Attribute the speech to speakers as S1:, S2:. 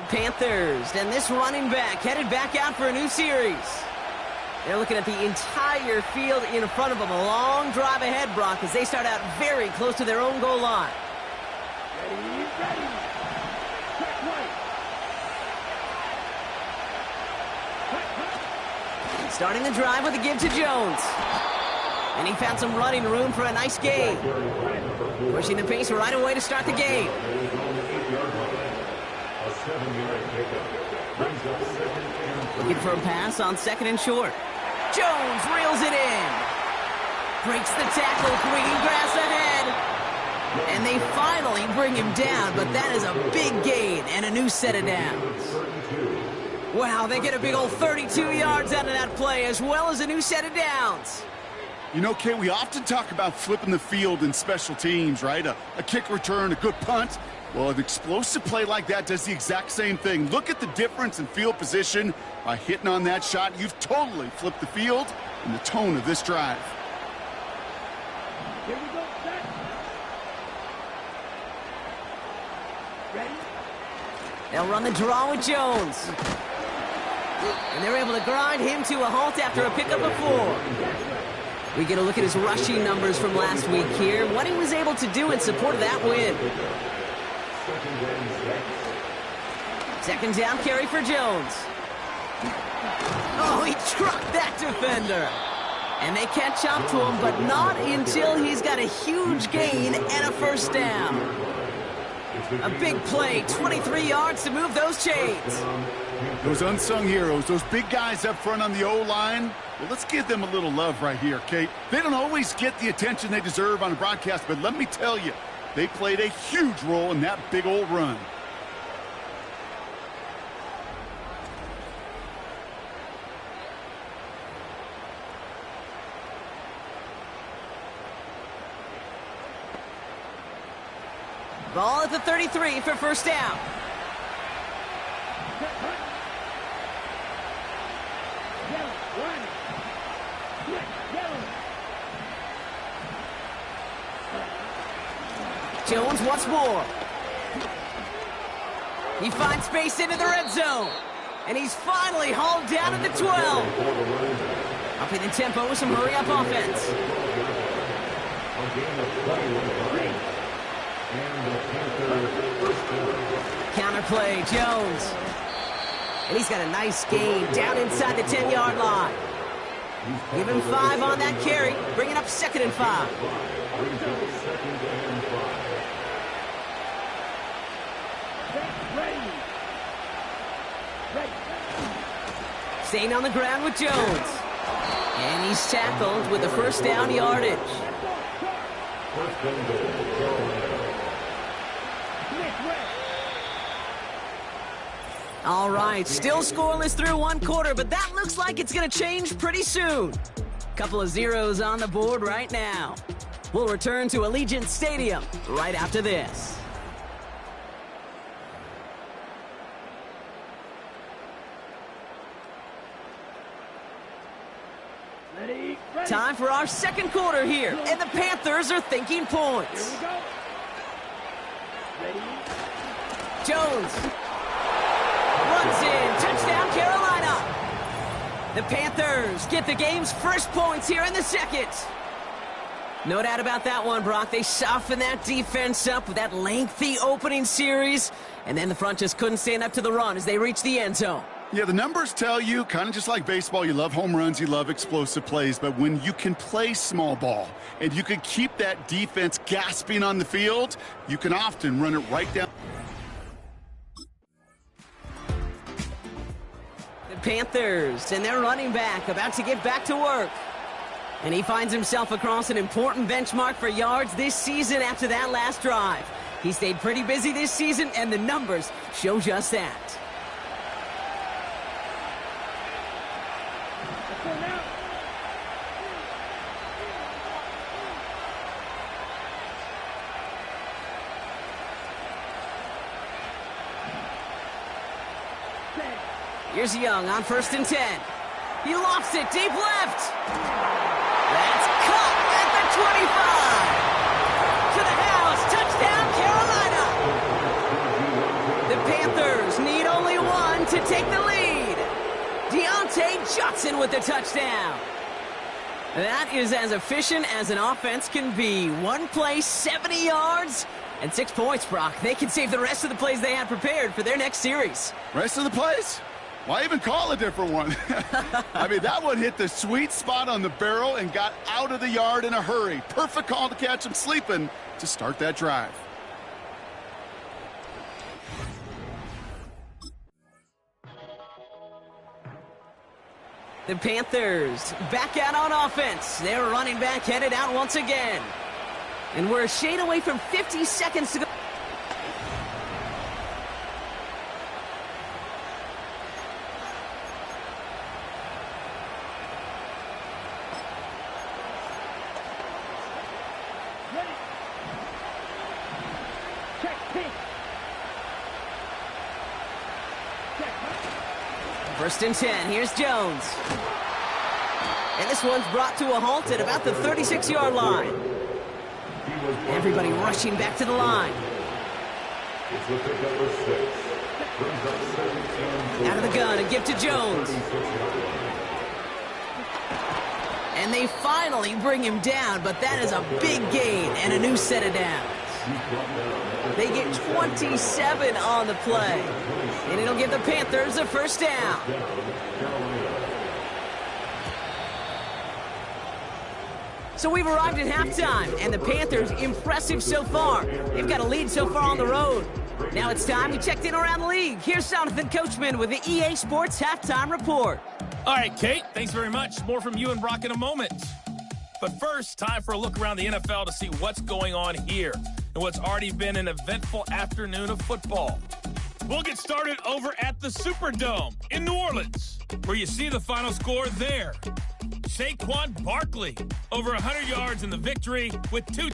S1: Panthers, and this running back headed back out for a new series. They're looking at the entire field in front of them. A long drive ahead, Brock, as they start out very close to their own goal line.
S2: Ready. Check right.
S1: Starting the drive with a give to Jones. And he found some running room for a nice gain. Pushing the pace right away to start the game. Looking for a pass on second and short. Jones reels it in. Breaks the tackle, green grass ahead. And they finally bring him down, but that is a big gain and a new set of downs. Wow, they get a big old 32 yards out of that play, as well as a new set of downs.
S3: You know, Kate, we often talk about flipping the field in special teams, right? A kick return, a good punt. Well, an explosive play like that does the exact same thing. Look at the difference in field position. By hitting on that shot, you've totally flipped the field and the tone of this drive.
S2: Here we go, set. Ready?
S1: They'll run the draw with Jones. And they're able to grind him to a halt after a pickup of 4. We get a look at his rushing numbers from last week here, what he was able to do in support of that win. Second down carry for Jones. Oh, he trucked that defender. And they catch up to him, but not until he's got a huge gain and a first down. A big play, 23 yards to move those chains.
S3: Those unsung heroes, those big guys up front on the O-line, well, let's give them a little love right here, Kate. They don't always get the attention they deserve on a broadcast, but let me tell you, they played a huge role in that big old run.
S1: Ball at the 33 for first down. Jones once more. He finds space into the red zone. And he's finally hauled down at the 12. Upping the tempo with some hurry-up offense. Counter play, Jones. And he's got a nice gain down inside the 10-yard line. Give him 5 on that carry, bringing up 2nd and 5. Staying on the ground with Jones. And he's tackled with the first down yardage. All right, still scoreless through 1 quarter, but that looks like it's going to change pretty soon. Couple of zeros on the board right now. We'll return to Allegiant Stadium right after this.
S2: Ready.
S1: Time for our 2nd quarter here, and the Panthers are thinking points.
S2: Here we go. Ready.
S1: Jones runs in, touchdown Carolina. The Panthers get the game's first points here in the 2nd. No doubt about that one, Brock. They softened that defense up with that lengthy opening series, and then the front just couldn't stand up to the run as they reached the end zone.
S3: Yeah, the numbers tell you, kind of just like baseball, you love home runs, you love explosive plays, but when you can play small ball and you can keep that defense gasping on the field, you can often run it right down.
S1: The Panthers and their running back about to get back to work. And he finds himself across an important benchmark for yards this season after that last drive. He stayed pretty busy this season, and the numbers show just that. Here's Young on 1st and 10. He lofts it deep left. That's caught at the 25. To the house. Touchdown, Carolina. The Panthers need only one to take the lead. Deontay Johnson with the touchdown. That is as efficient as an offense can be. One play, 70 yards, and 6 points, Brock. They can save the rest of the plays they had prepared for their next series.
S3: Rest of the plays? Why even call a different one? I mean, that one hit the sweet spot on the barrel and got out of the yard in a hurry. Perfect call to catch him sleeping to start that drive.
S1: The Panthers back out on offense. Their running back headed out once again. And we're a shade away from 50 seconds to go.
S2: Ready. Check, pink. Check,
S1: First and 10. Here's Jones. And this one's brought to a halt at about the 36-yard line. Everybody rushing back to the line. Out of the gun, a give to Jones. And they finally bring him down, but that is a big gain and a new set of downs. They get 27 on the play, and it'll give the Panthers a first down. So we've arrived at halftime, and the Panthers impressive so far. They've got a lead so far on the road. Now it's time we checked in around the league. Here's Jonathan Coachman with the EA Sports Halftime Report.
S4: All right, Kate, thanks very much. More from you and Brock in a moment. But first, time for a look around the NFL to see what's going on here and what's already been an eventful afternoon of football. We'll get started over at the Superdome in New Orleans, where you see the final score there. Saquon Barkley, over 100 yards in the victory with 2